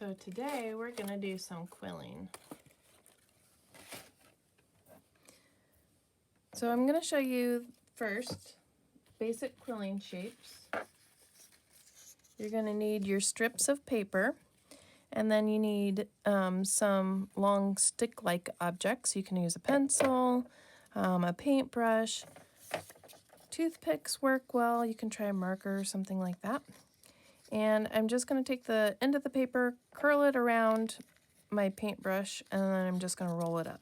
So today we're going to do some quilling. So I'm going to show you first basic quilling shapes. You're going to need your strips of paper, and then you need some long stick-like objects. You can use a pencil, a paintbrush, toothpicks work well. You can try a marker or something like that. And I'm just going to take the end of the paper, curl it around my paintbrush, and then I'm just going to roll it up.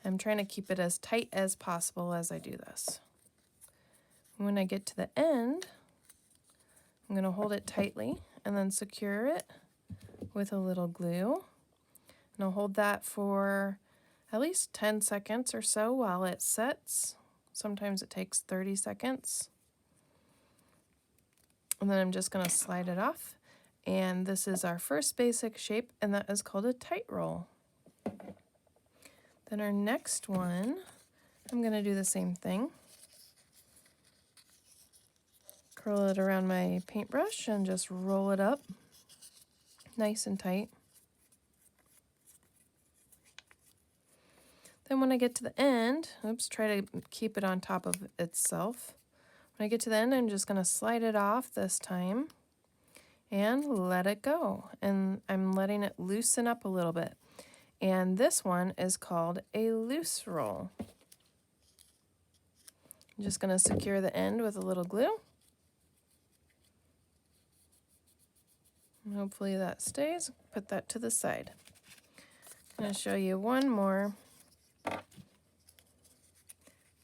I'm trying to keep it as tight as possible as I do this. When I get to the end, I'm going to hold it tightly and then secure it with a little glue. And I'll hold that for at least 10 seconds or so while it sets. Sometimes it takes 30 seconds. And then I'm just going to slide it off. And this is our first basic shape, and that is called a tight roll. Then our next one, I'm going to do the same thing. Curl it around my paintbrush and just roll it up nice and tight. Then when I get to the end, try to keep it on top of itself. When I get to the end, I'm just going to slide it off this time and let it go. And I'm letting it loosen up a little bit. And this one is called a loose roll. I'm just going to secure the end with a little glue. And hopefully that stays. Put that to the side. I'm going to show you one more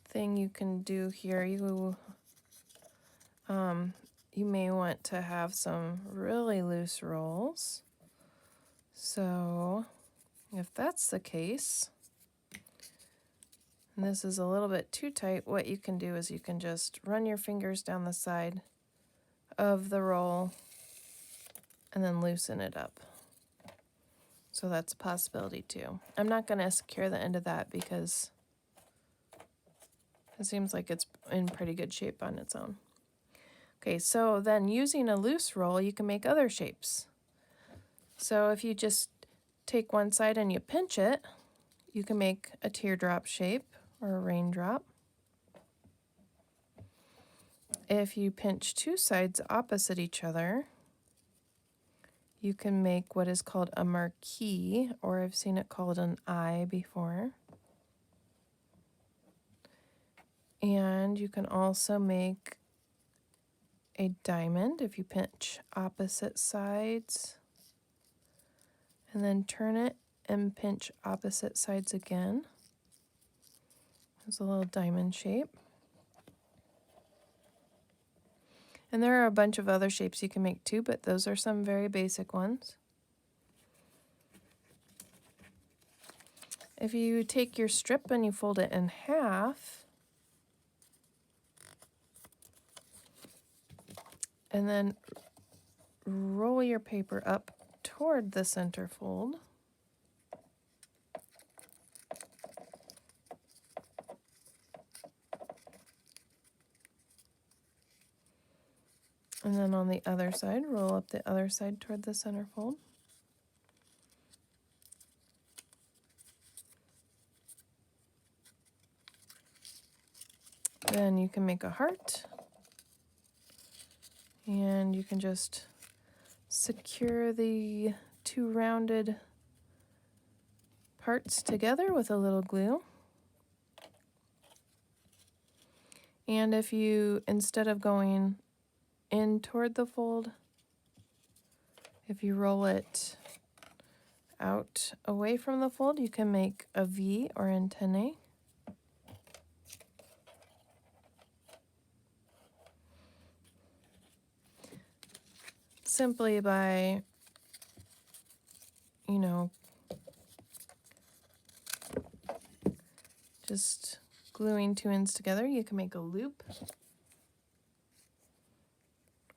thing you can do here. You may want to have some really loose rolls. So if that's the case, and this is a little bit too tight, what you can do is you can just run your fingers down the side of the roll and then loosen it up. So that's a possibility too. I'm not going to secure the end of that because it seems like it's in pretty good shape on its own. Okay, so then using a loose roll, you can make other shapes. So if you just take one side and you pinch it, you can make a teardrop shape or a raindrop. If you pinch two sides opposite each other, you can make what is called a marquee, or I've seen it called an eye before. And you can also make a diamond if you pinch opposite sides and then turn it and pinch opposite sides again. There's a little diamond shape. And there are a bunch of other shapes you can make too, but those are some very basic ones. If you take your strip and you fold it in half, and then roll your paper up toward the center fold, and then on the other side, roll up the other side toward the center fold. Then you can make a heart, and you can just secure the two rounded parts together with a little glue. And if you, instead of going in toward the fold, if you roll it out away from the fold, you can make a V or antennae. Simply by, just gluing two ends together, you can make a loop.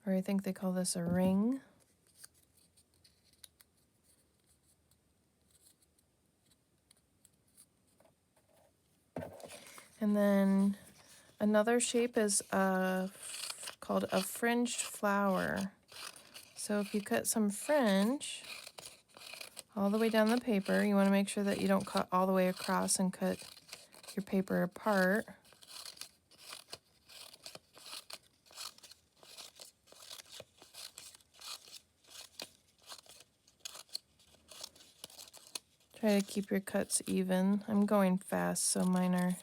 Or I think they call this a ring. And then another shape is called a fringed flower. So if you cut some fringe all the way down the paper. You want to make sure that you don't cut all the way across and cut your paper apart. Try to keep your cuts even. I'm going fast, so mine are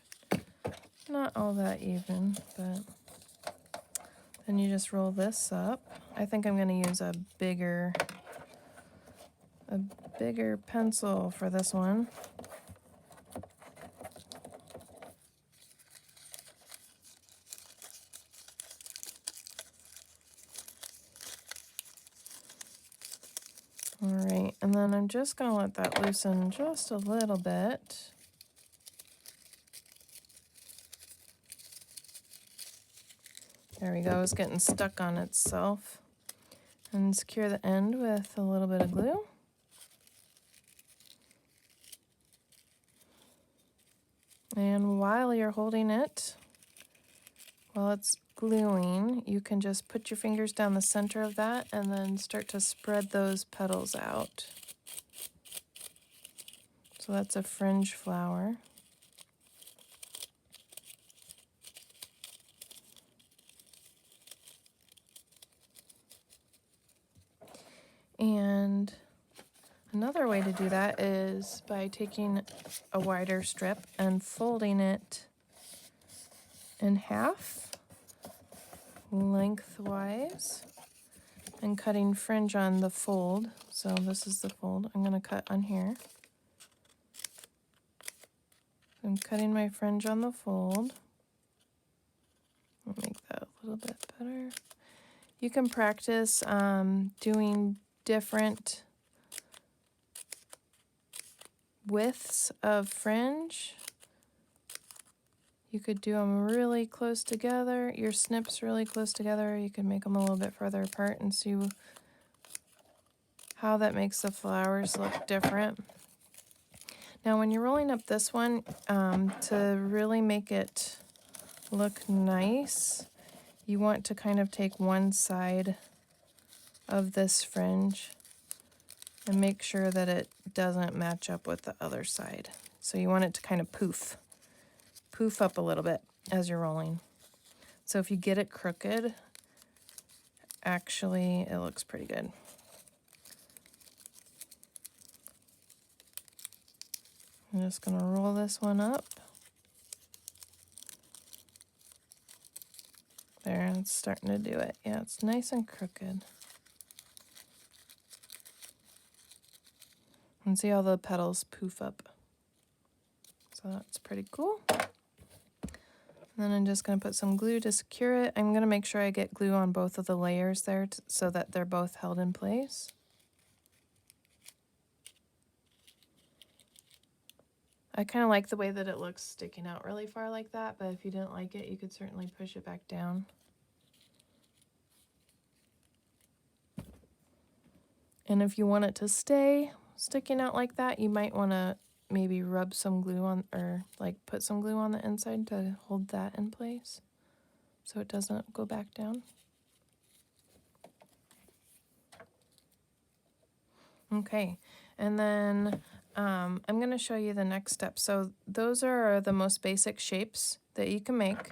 not all that even, but then you just roll this up. I think I'm going to use a bigger pencil for this one. All right, and then I'm just going to let that loosen just a little bit. There we go, it's getting stuck on itself. And secure the end with a little bit of glue. And while you're holding it, while it's gluing, you can just put your fingers down the center of that and then start to spread those petals out. So that's a fringe flower. And another way to do that is by taking a wider strip and folding it in half lengthwise and cutting fringe on the fold. So this is the fold. I'm going to cut on here. I'm cutting my fringe on the fold. I'll make that a little bit better. You can practice doing different widths of fringe. You could do them really close together, your snips really close together. You could make them a little bit further apart and see how that makes the flowers look different. Now when you're rolling up this one, to really make it look nice, you want to kind of take one side of this fringe and make sure that it doesn't match up with the other side. So you want it to kind of poof up a little bit as you're rolling. So if you get it crooked, actually it looks pretty good. I'm just going to roll this one up. There, it's starting to do it. Yeah, it's nice and crooked. And see how the petals poof up. So that's pretty cool. And then I'm just going to put some glue to secure it. I'm going to make sure I get glue on both of the layers there so that they're both held in place. I kind of like the way that it looks sticking out really far like that, but if you didn't like it, you could certainly push it back down. And if you want it to stay sticking out like that, you might want to maybe rub some glue on, or like put some glue on the inside to hold that in place so it doesn't go back down. Okay, and then I'm going to show you the next step. So those are the most basic shapes that you can make.